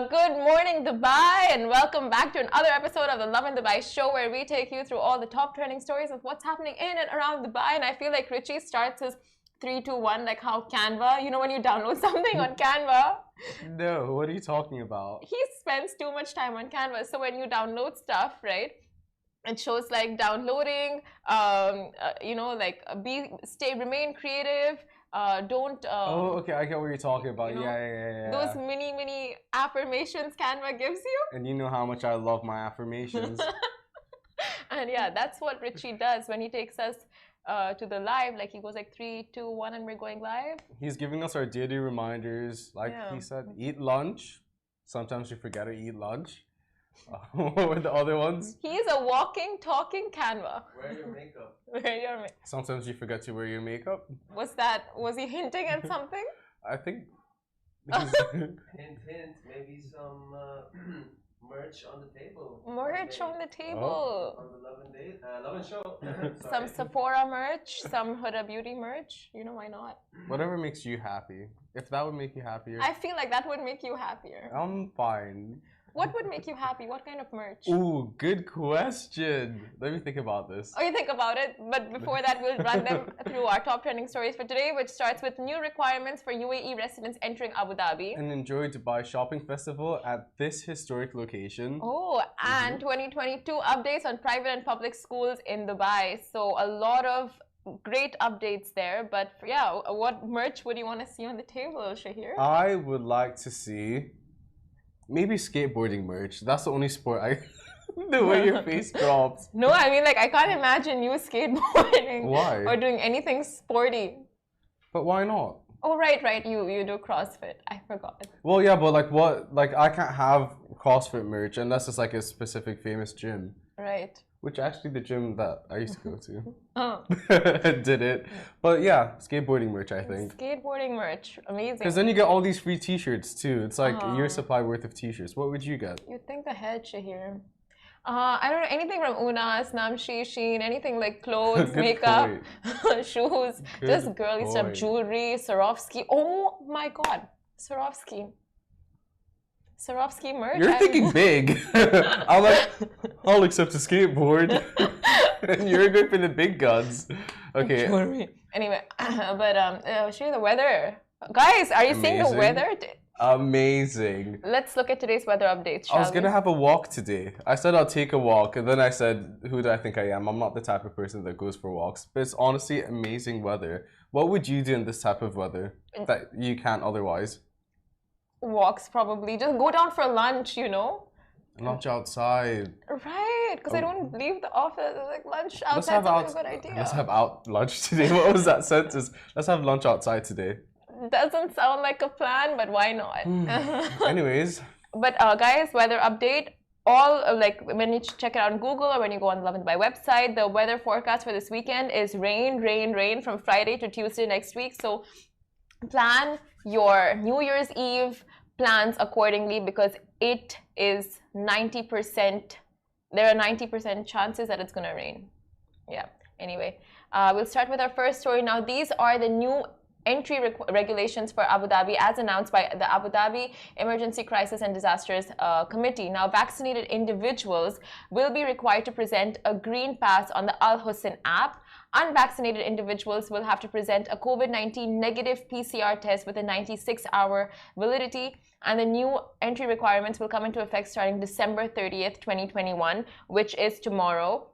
Good morning, Dubai, and welcome back to another episode of the Love in Dubai show, where we take you through all the top trending stories of what's happening in and around Dubai. And I feel like Richie starts his 3, 2, 1, like how Canva, you know, when you download something on Canva. No, what are you talking about? He spends too much time on Canva. So when you download stuff, right, it shows like downloading, remain creative. Oh, okay, I get what you're talking about. You know, yeah. Those mini affirmations Canva gives you. And you know how much I love my affirmations. And yeah, that's what Richie does when he takes us to the live. Like he goes like 3, 2, 1, and we're going live. He's giving us our daily reminders. Like he said, eat lunch. Sometimes you forget to eat lunch. What were the other ones? He's a walking, talking Canva. Wear your makeup. Wear your makeup. Sometimes you forget to wear your makeup. Was he hinting at something? I think. Hint. Maybe some merch on the table. Merch on the table. On the Love and Show. Some Sephora merch, some Huda Beauty merch. You know, why not? Whatever makes you happy. If that would make you happier. I feel like that would make you happier. I'm fine. What would make you happy? What kind of merch? Ooh, good question. Let me think about this. Oh, you think about it. But before that, we'll run them through our top trending stories for today, which starts with new requirements for UAE residents entering Abu Dhabi. And enjoy Dubai Shopping Festival at this historic location. Oh, and 2022 updates on private and public schools in Dubai. So a lot of great updates there. But yeah, what merch would you want to see on the table, Shahir? I would like to see maybe skateboarding merch. That's the only sport the way your face drops. No, I mean, like, I can't imagine you skateboarding. Why? Or doing anything sporty. But why not? Oh, right. You do CrossFit. I forgot. Well, yeah, but like what? Like I can't have CrossFit merch unless it's like a specific famous gym. Right. Which actually the gym that I used to go to Oh. did it. But yeah, skateboarding merch, I think. Skateboarding merch. Amazing. Because then you get all these free t-shirts too. It's like a year's supply worth of t-shirts. What would you get? You think ahead, Shahir. I don't know, anything from Unas, Namshi, Sheen, anything like clothes, makeup, shoes, just girly stuff, jewelry, Swarovski. Oh my god, Swarovski merch. You're thinking big. I'll accept a skateboard. And you're going for the big guns. Okay. Anyway, but show you the weather. Guys, are you seeing the weather? Amazing. Let's look at today's weather updates, I was shall gonna we? have a walk today. I said I'll take a walk, and then I said, "Who do I think I am? I'm not the type of person that goes for walks." But it's honestly amazing weather. What would you do in this type of weather that you can't otherwise? Walks, probably. Just go down for lunch, you know? Lunch outside. Right, because I don't leave the office. Like lunch outside is a good idea. Let's have out lunch today. What was that sentence? Let's have lunch outside today. Doesn't sound like a plan, but why not? Anyways. But guys, weather update. All like when you check it out on Google or when you go on the Lovin Dubai website, the weather forecast for this weekend is rain, rain, rain from Friday to Tuesday next week. So plan your New Year's Eve plans accordingly because it is 90%. There are 90% chances that it's gonna rain. Yeah. Anyway, we'll start with our first story. Now, these are the new entry regulations for Abu Dhabi as announced by the Abu Dhabi Emergency Crisis and Disasters Committee. Now, vaccinated individuals will be required to present a green pass on the Al Husn app. Unvaccinated individuals will have to present a COVID-19 negative PCR test with a 96-hour validity. And the new entry requirements will come into effect starting December 30th, 2021, which is tomorrow.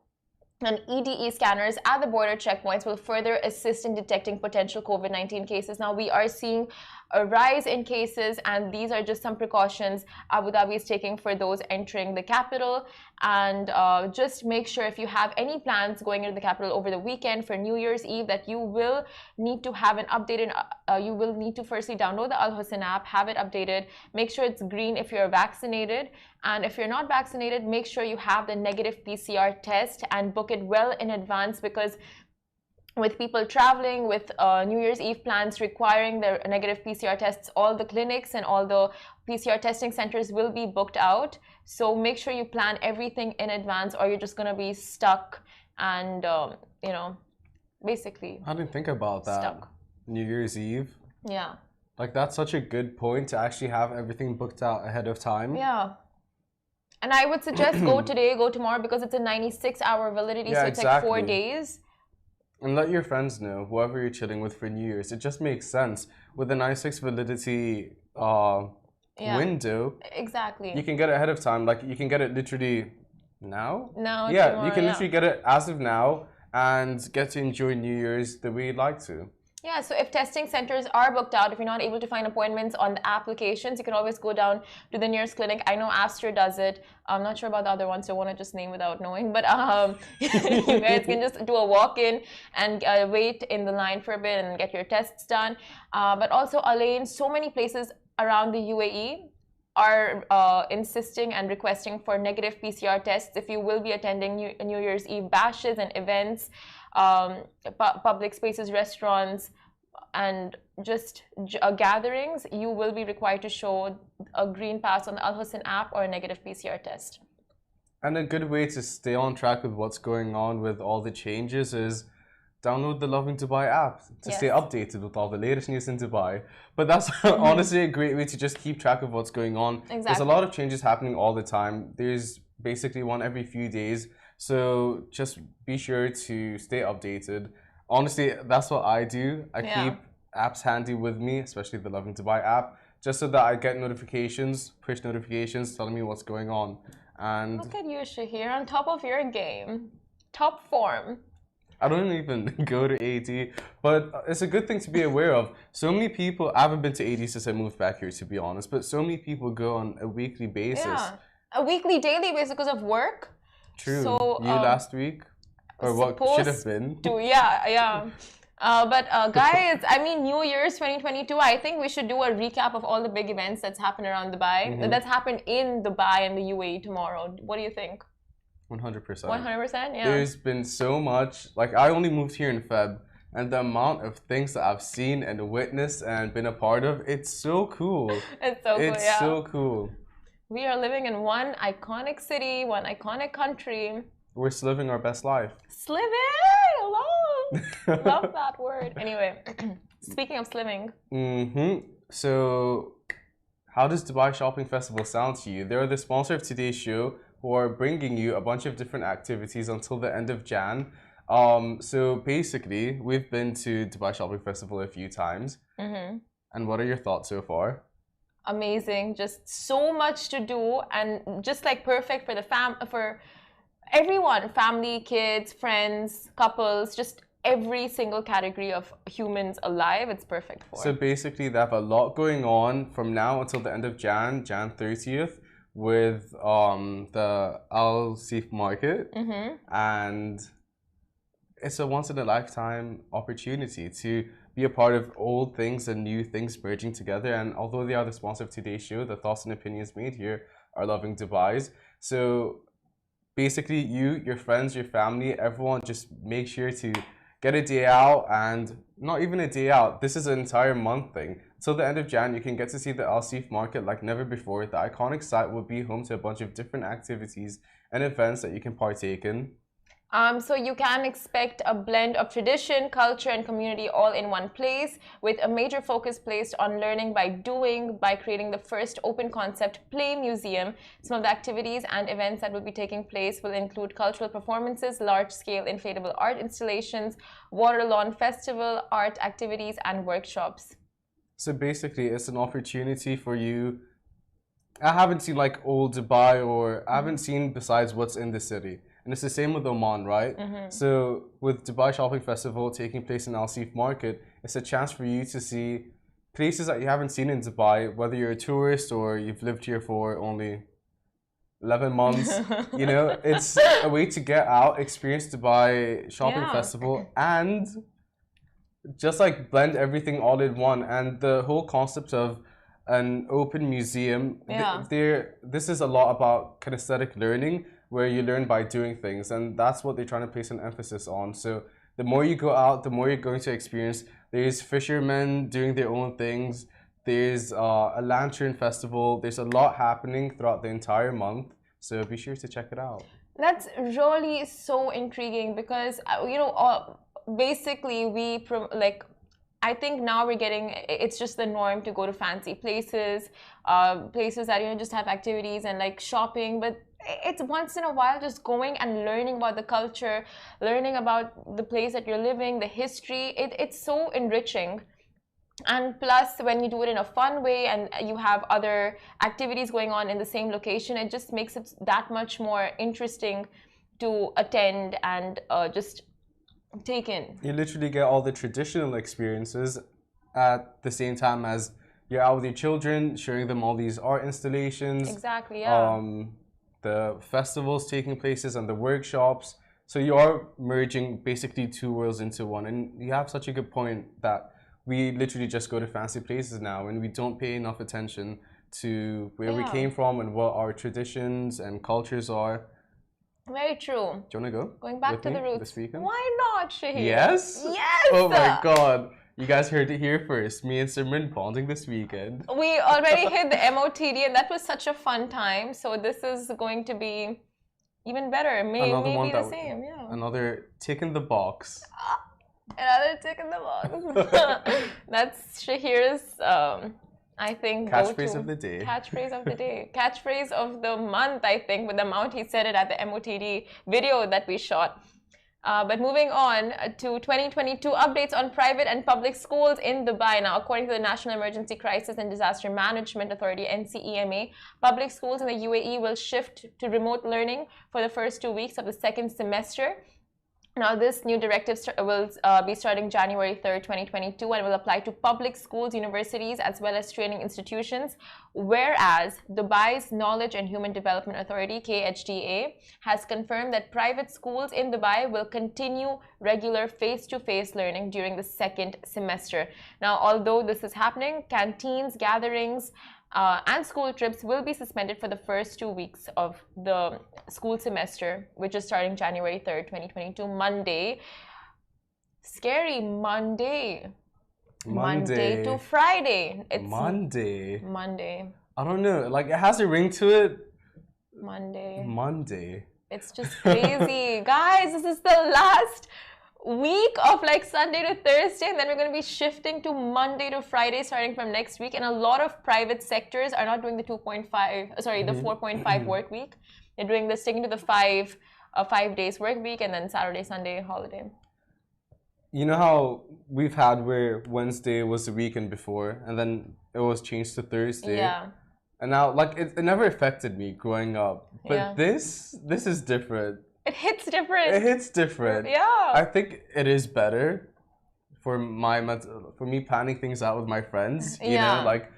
And EDE scanners at the border checkpoints will further assist in detecting potential COVID-19 cases. Now, we are seeing a rise in cases, and these are just some precautions Abu Dhabi is taking for those entering the capital. And just make sure if you have any plans going into the capital over the weekend for New Year's Eve that you will need to have an updated, you will need to firstly download the Al Husn app, have it updated, make sure it's green if you're vaccinated. And if you're not vaccinated, make sure you have the negative PCR test and book it well in advance because with people traveling with New Year's Eve plans requiring their negative PCR tests, all the clinics and all the PCR testing centers will be booked out. So make sure you plan everything in advance or you're just going to be stuck and, you know, basically I didn't think about that. Stuck. New Year's Eve. Yeah. Like, that's such a good point to actually have everything booked out ahead of time. Yeah. And I would suggest go today, go tomorrow because it's a 96-hour validity. Yeah, so it's exactly. like 4 days. And let your friends know, whoever you're chilling with for New Year's. It just makes sense. With the 96 validity window, exactly. You can get it ahead of time. Like, you can get it literally now. No, yeah, tomorrow, you can literally get it as of now and get to enjoy New Year's the way you'd like to. Yeah, so if testing centers are booked out, if you're not able to find appointments on the applications, you can always go down to the nearest clinic. I know Aster does it. I'm not sure about the other ones, so I want to just name without knowing. But you guys can just do a walk-in and wait in the line for a bit and get your tests done. But also, Alain, so many places around the UAE are insisting and requesting for negative PCR tests if you will be attending New Year's Eve bashes and events. Public spaces, restaurants, and just gatherings, you will be required to show a green pass on the Al Husn app or a negative PCR test. And a good way to stay on track with what's going on with all the changes is download the Lovin Dubai app to stay updated with all the latest news in Dubai. But that's honestly a great way to just keep track of what's going on. Exactly. There's a lot of changes happening all the time. There's basically one every few days. So just be sure to stay updated. Honestly, that's what I do. I keep apps handy with me, especially the Lovin Dubai app, just so that I get notifications, push notifications telling me what's going on. And look at you, Shahir, on top of your game. Top form. I don't even go to AD, but it's a good thing to be aware of. So many people, I haven't been to AD since I moved back here, to be honest, but so many people go on a weekly basis. Yeah, a weekly, daily basis because of work. True. So, you last week? Or what should have been? Yeah. But guys, I mean, New Year's 2022, I think we should do a recap of all the big events that's happened around Dubai, that's happened in Dubai and the UAE tomorrow. What do you think? 100%. 100%, yeah. There's been so much. Like, I only moved here in Feb, and the amount of things that I've seen and witnessed and been a part of, it's so cool. It's so cool, It's so cool. We are living in one iconic city, one iconic country. We're just living our best life. Sliving along. Love that word. Anyway, speaking of sliving. So, how does Dubai Shopping Festival sound to you? They're the sponsor of today's show, who are bringing you a bunch of different activities until the end of Jan. So basically, we've been to Dubai Shopping Festival a few times. And what are your thoughts so far? Amazing. Just so much to do, and just like perfect for the for everyone, family, kids, friends, couples, just every single category of humans alive, it's perfect for. So basically, they have a lot going on from now until the end of Jan 30th, with the Al Seif market, and it's a once in a lifetime opportunity to be a part of old things and new things merging together. And although they are the sponsor of today's show, the thoughts and opinions made here are Loving Dubai's. So basically, you, your friends, your family, everyone, just make sure to get a day out, and not even a day out. This is an entire month thing. Till the end of Jan, you can get to see the Al Seif market like never before. The iconic site will be home to a bunch of different activities and events that you can partake in. So you can expect a blend of tradition, culture, and community all in one place, with a major focus placed on learning by doing, by creating the first open concept play museum. Some of the activities and events that will be taking place will include cultural performances, large-scale inflatable art installations, water lawn festival, art activities, and workshops. So basically, it's an opportunity for you. I haven't seen like old Dubai, or I haven't seen besides what's in the city. And it's the same with Oman, right? So with Dubai Shopping Festival taking place in Al Seif Market, it's a chance for you to see places that you haven't seen in Dubai, whether you're a tourist or you've lived here for only 11 months. You know, it's a way to get out, experience Dubai Shopping Festival, and just like blend everything all in one. And the whole concept of an open museum, this is a lot about kinesthetic learning, where you learn by doing things, and that's what they're trying to place an emphasis on. So the more you go out, the more you're going to experience. There's fishermen doing their own things. There's a lantern festival. There's a lot happening throughout the entire month. So be sure to check it out. That's really so intriguing, because you know, basically I think now we're getting, it's just the norm to go to fancy places, places that, you know, just have activities and like shopping. But it's once in a while just going and learning about the culture, learning about the place that you're living, the history. It's so enriching. And plus, when you do it in a fun way and you have other activities going on in the same location, it just makes it that much more interesting to attend and just take in. You literally get all the traditional experiences at the same time as you're out with your children, showing them all these art installations. Exactly, yeah. The festivals taking places and the workshops. So you are merging basically two worlds into one. And you have such a good point that we literally just go to fancy places now, and we don't pay enough attention to where we came from and what our traditions and cultures are. Very true. Do you want to go? Going back to the roots. This weekend? Why not, Shahir? Yes? Yes! Oh my god. You guys heard it here first. Me and Simran bonding this weekend. We already hit the MOTD, and that was such a fun time. So this is going to be even better. Maybe the same, yeah. Another tick in the box. Another tick in the box. That's Shahir's, I think, catchphrase of the day. Catchphrase of the day. Catchphrase of the month, I think, with the amount he said it at the MOTD video that we shot. But moving on to 2022 updates on private and public schools in Dubai. Now, according to the National Emergency Crisis and Disaster Management Authority, NCEMA, public schools in the UAE will shift to remote learning for the first 2 weeks of the second semester. Now, this new directive will be starting January 3rd, 2022, and will apply to public schools, universities, as well as training institutions. Whereas Dubai's Knowledge and Human Development Authority, KHDA, has confirmed that private schools in Dubai will continue regular face-to-face learning during the second semester. Now, although this is happening, canteens, gatherings, and school trips will be suspended for the first 2 weeks of the school semester, which is starting January 3rd, 2022, Monday. Scary Monday. Monday to Friday. It's Monday. I don't know. Like, it has a ring to it. Monday. It's just crazy. Guys, this is the last week of like Sunday to Thursday, and then we're going to be shifting to Monday to Friday starting from next week. And a lot of private sectors are not doing the 4.5 work week. They're doing the sticking to the 5 days work week, and then Saturday, Sunday holiday. you know how we've had where Wednesday was the weekend before, and then it was changed to Thursday. Yeah. And now, like, it never affected me growing up. But Yeah. this is different. It hits different. It hits different. Yeah. I think it is better for for me planning things out with my friends. You know, like,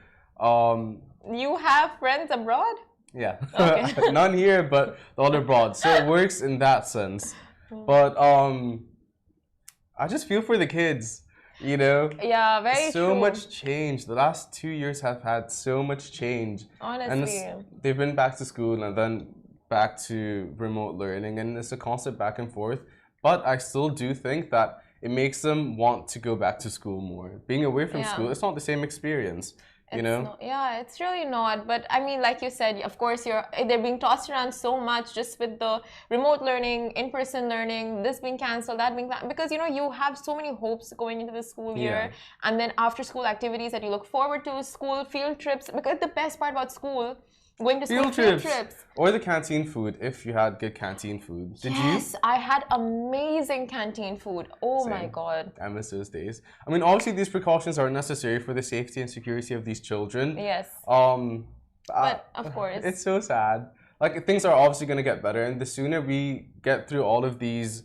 you have friends abroad? yeah. Okay. None here, but all abroad. So it works in that sense. But I just feel for the kids. You know, yeah, very so true. much change. The last 2 years have had so much change. Honestly, and they've been back to school and then back to remote learning, and it's a constant back and forth. But I still do think that it makes them want to go back to school more. Being away from school, it's not the same experience. You know? Not, yeah, it's really not. But I mean, like you said, of course, they're being tossed around so much just with the remote learning, in-person learning, this being cancelled, that being because you know you have so many hopes going into the school year, and then after-school activities that you look forward to, school field trips. Because the best part about school. Going to school field trips. Or the canteen food, if you had good canteen food. Did you? Yes, I had amazing canteen food. Oh Same. my God. I miss those days. I mean, obviously these precautions are necessary for the safety and security of these children. Yes. But of course. It's so sad. Like, things are obviously going to get better, and the sooner we get through all of these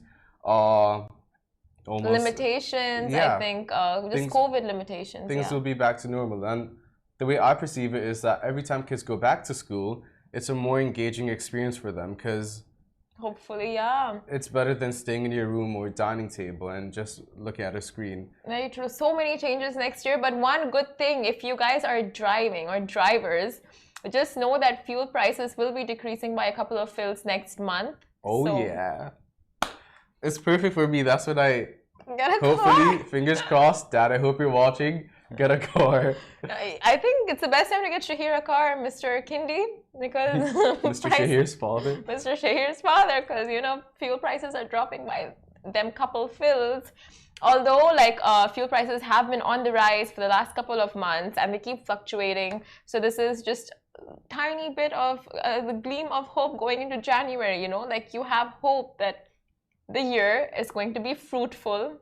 limitations, I think, just COVID limitations. Things will be back to normal. And the way I perceive it is that every time kids go back to school, it's a more engaging experience for them because hopefully, yeah. It's better than staying in your room or dining table and just looking at a screen. Very true. So many changes next year. But one good thing, if you guys are driving or drivers, just know that fuel prices will be decreasing by a couple of fills next month. Oh, yeah. It's perfect for me. That's what I... Get a hopefully, car. fingers crossed, Dad, I hope you're watching. Get a car. I think it's the best time to get Shahir a car, Mr. Kindi, because Mr. Shahir's father. Mr. Shahir's father, because you know fuel prices are dropping by them couple fills. Although fuel prices have been on the rise for the last couple of months and they keep fluctuating, so this is just a tiny bit of the gleam of hope going into January. You know, like you have hope that the year is going to be fruitful,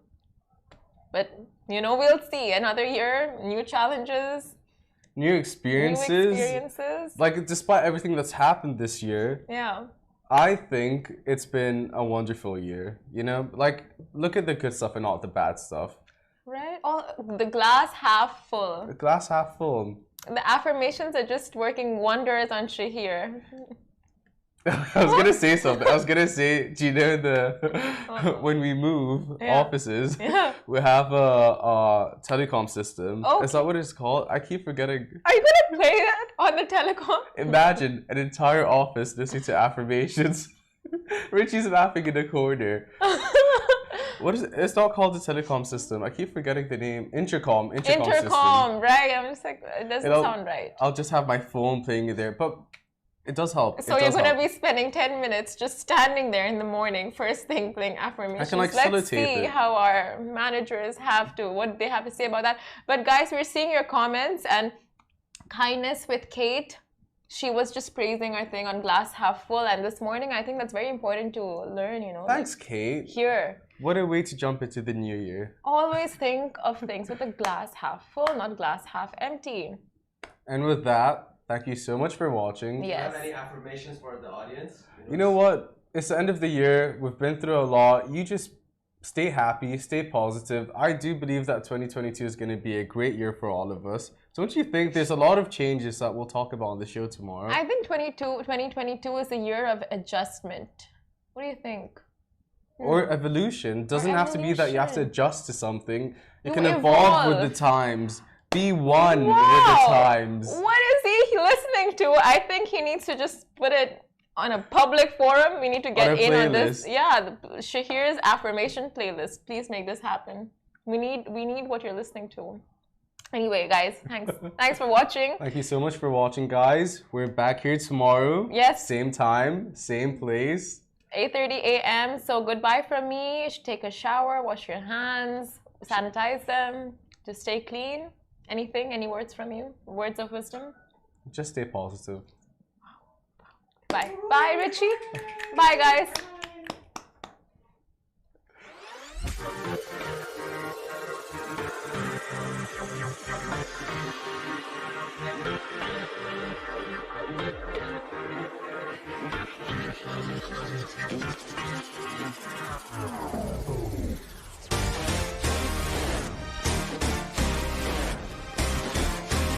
but you know, we'll see. Another year, new challenges, new experiences. Like, despite everything that's happened this year, I think it's been a wonderful year. You know, like, look at the good stuff and not the bad stuff. Right? The glass half full. The glass half full. The affirmations are just working wonders on Shahir. I was gonna say something. I was gonna say, do you know when we move offices, we have a telecom system. Okay. Is that what it's called? I keep forgetting. Are you gonna play that on the telecom? Imagine an entire office listening to affirmations. Richie's laughing in the corner. What is it? It's not called the telecom system. I keep forgetting the name. Intercom system. Right? I'm just like, it doesn't sound right. I'll just have my phone playing there, but it does help. So you're going to be spending 10 minutes just standing there in the morning, first thing playing affirmations. I can Let's see how our managers what they have to say about that. But guys, we're seeing your comments, and Kindness with Kate, she was just praising our thing on glass half full. And this morning, I think that's very important to learn, you know. Thanks, Kate. Here. What a way to jump into the new year. Always think of things with a glass half full, not glass half empty. And with that, thank you so much for watching. Yes. Do you have any affirmations for the audience? You know what? It's the end of the year. We've been through a lot. You just stay happy, stay positive. I do believe that 2022 is going to be a great year for all of us. Don't you think there's a lot of changes that we'll talk about on the show tomorrow? I think 2022 is a year of adjustment. What do you think? Or evolution. Doesn't have to be that you have to adjust to something. You can evolve with the times. Be one with the times. What is he listening to? I think he needs to just put it on a public forum. We need to get in on this. Yeah, Shahir's affirmation playlist. Please make this happen. We need what you're listening to. Anyway, guys, thanks. Thanks for watching. Thank you so much for watching, guys. We're back here tomorrow. Yes. Same time, same place. 8:30 a.m. So goodbye from me. You should take a shower, wash your hands, sanitize them, just stay clean. Anything? Any words from you? Words of wisdom? Just stay positive. Bye. Bye, Richie. Bye, guys. Bye.